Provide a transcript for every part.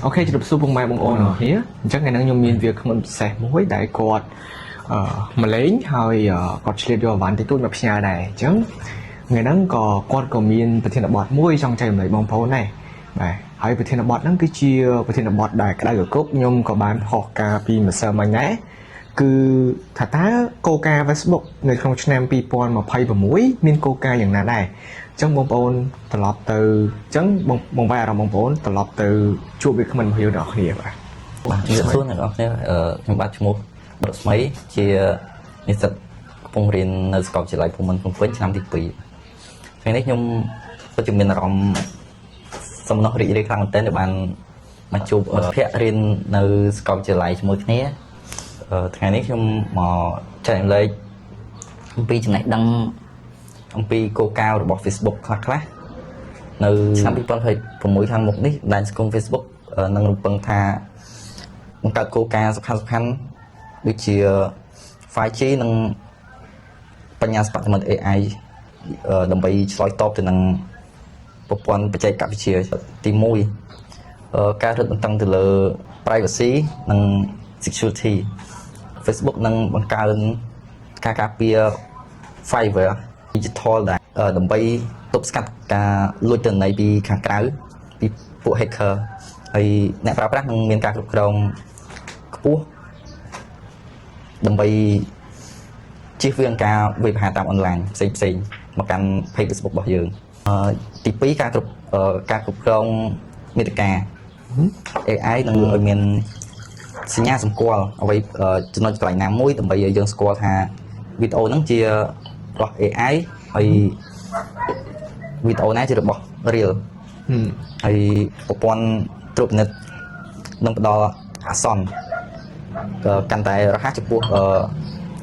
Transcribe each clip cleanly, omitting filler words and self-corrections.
Ok, chỉ được số bông mai bông ôn ở here. Chắc ngày nay nhung miên việc mình sẽ muối đại cột mà lấy hơi cột chia đưa ván thì tôi nhập nhà này chứ ngày nắng có con của miênประเทศบอดมุ้ยtrong trời mấy bông phố này này hay ประเทศบอด nắng cái chia ประเทศบอดđại cái đại ở cốc nhung có bán họ cà pi mà sờ mà nhẽ cứ thà tá coca Facebook ในក្នុងឆ្នាំ2021មាន coca យ៉ាងណាដែរចឹងបងប្អូនត្រឡប់ទៅចឹងបងប្អូនអារម្មណ៍បងប្អូនត្រឡប់ទៅជួបវាគ្មិនមហិលដល់គ្នាបាទជំរាបសួរអ្នកនរគ្នាខ្ញុំបាទឈ្មោះបរស្មីជានិស្សិតកំពុងរៀននៅសាកលវិទ្យាល័យភូមិន្ទភ្នំពេញឆ្នាំទី2ថ្ងៃនេះខ្ញុំពិតជាមានអារម្មណ៍សំណោះរីករាយខ្លាំងមែនទែនដែលបានមកជួបភ័ក្ររៀននៅសាកលវិទ្យាល័យជាមួយគ្នាថ្ងៃនេះខ្ញុំមកចែករំលែកអំពីចំណេះដឹងអំពីគោលការណ៍របស់ Facebook ខ្លះនៅឆ្នាំ2026ខាងមុខនេះដែនសង្គម Facebook នឹងរំពឹងថាបង្កើតគោលការណ៍សំខាន់ៗដូចជា 5G និងបញ្ញាសិប្បនិម្មិត AI ដើម្បីឆ្លើយតបទៅនឹងប្រព័ន្ធបច្ចេកវិទ្យាទី1ការរឹតបន្តឹងទៅលើ privacy និង security Facebook នឹងបង្កើនការការពារ firewall digital ដែរដើម្បីទប់ស្កាត់ការលួចទិន្នន័យពីខាងក្រៅពីពួក hacker ហើយអ្នកប្រើប្រាស់នឹងមានការគ្រប់គ្រងខ្ពស់ដើម្បីជៀសវាងការវាយប្រហារតាមអនឡាញផ្សេងមកកាន់ page Facebook របស់យើងទី2ការគ្រប់គ្រងមាតិកា AI នឹងឲ្យមានសញ្ញាសម្គាល់អ្វីចំណុចកន្លែងណាមួយដើម្បីឲ្យយើងស្គាល់ថាវីដេអូហ្នឹងជារបស់ AI ហើយវីដេអូណាជារបស់ real ហើយប្រព័ន្ធត្រួតពិនិត្យនឹងផ្ដល់អាសន្នកាន់តែរហ័សចំពោះ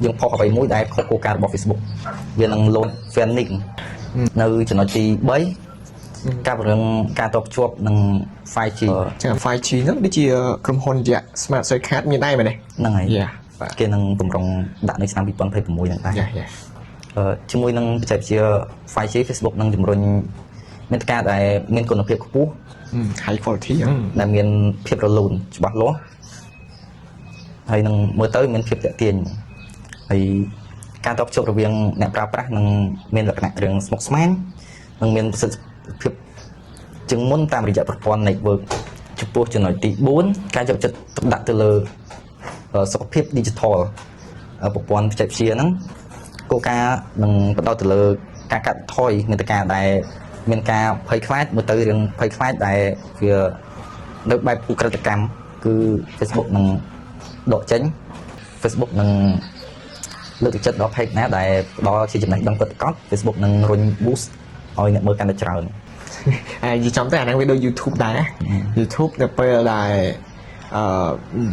យើងផុសអ្វីមួយដែលខុសគោលការណ៍របស់ Facebook វានឹង load warning នៅចំណុចទី3ការពង្រឹងការតបភ្ជាប់នឹង 5G ចឹង 5G ហ្នឹងដូចជាក្រុមហ៊ុនជា Smart Card មានដែរមែនទេហ្នឹងហើយគេនឹងតម្រង់ដាក់នៅឆ្នាំ2026ហ្នឹងដែរជាមួយនឹងបច្ចេកវិទ្យា 5G Facebook នឹងជំរុញមាតិកាដែលមានគុណភាពខ្ពស់ high quality ដែលមានភាពរលូនច្បាស់លាស់ហើយនឹងមើលទៅមានភាពទាក់ទាញហើយការតបភ្ជាប់រវាងអ្នកប្រើប្រាស់នឹងមានលក្ខណៈរឿងស្មុគស្មាញនិងមានប្រសិទ្ធភាពជាងមុនតាមរយៈប្រព័ន្ធ network ចំពោះចំណុចទី4ការយកចិត្តទុកដាក់ទៅលើសុខភាព digital ប្រព័ន្ធបច្ចេកវិទ្យាហ្នឹងគោលការណ៍នឹងបដោតទៅលើការកាត់បន្ថយមាតិកាដែលមានការភ័យខ្លាចមើលទៅរឿងភ័យខ្លាចដែលវានៅបែបឧក្រិដ្ឋកម្មគឺ Facebook នឹងដកចេញ Facebook នឹងលើកទឹកចិត្តដល់ page ណាដែលផ្ដល់ជាចំណេះដឹងពិតប្រាកដ Facebook នឹងរុញ boost ឲ្យអ្នកមើលកាន់តែច្រើននិយាយចំទៅអាហ្នឹងវាដូច YouTube ដែរ YouTube នៅពេលដែល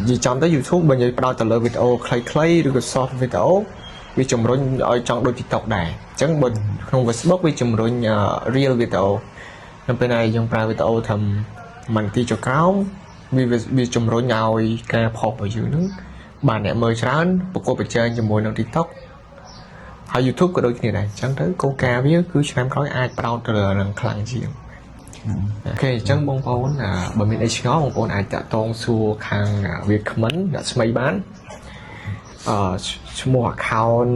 និយាយចំទៅ YouTube បើនិយាយផ្ដោតទៅលើវីដេអូខ្លីៗឬក៏ short វីដេអូវាជំរុញឲ្យចង់ដូច TikTok ដែរអញ្ចឹងបើក្នុង Facebook វាជំរុញ real វីដេអូនៅពេលដែលយើងប្រើវីដេអូធ្វើមិនទីចក្រោមវាជំរុញឲ្យការផុសរបស់យើងហ្នឹងបានអ្នកមើលច្រើនប្រកបប្រជែងជាមួយនឹង TikTok ហើយ YouTube ក៏ដូចគ្នាដែរអញ្ចឹងទៅគោលការណ៍វាគឺឆ្នាំក្រោយអាចប្រោតទៅលើនឹងខ្លាំងជាងអូខេអញ្ចឹងបងប្អូនបើមានអីឆ្ងល់បងប្អូនអាចតាក់ទងសួរខាងវាគ្មិនអ្នកស្មីបានឈ្មោះ account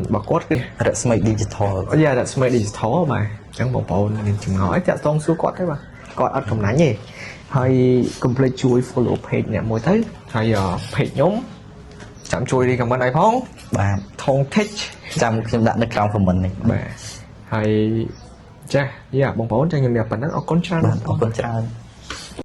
របស់គាត់គឺរស្មី digital រស្មី digital បាទអញ្ចឹងបងប្អូនមានចម្ងល់អីតាក់ទងសួរគាត់ទេបាទគាត់អត់ចំណាញ់ទេហើយកុំភ្លេចជួយ follow page អ្នកមួយទៅហើយ page ខ្ញុំចាំជួយរី comment ឲ្យផងបាទថង tech ចាំខ្ញុំដាក់នៅក្រោម comment នេះបាទហើយចាបងប្អូនចាំខ្ញុំមានប៉ុណ្ណឹងអរគុណច្រើនអរគុណច្រើន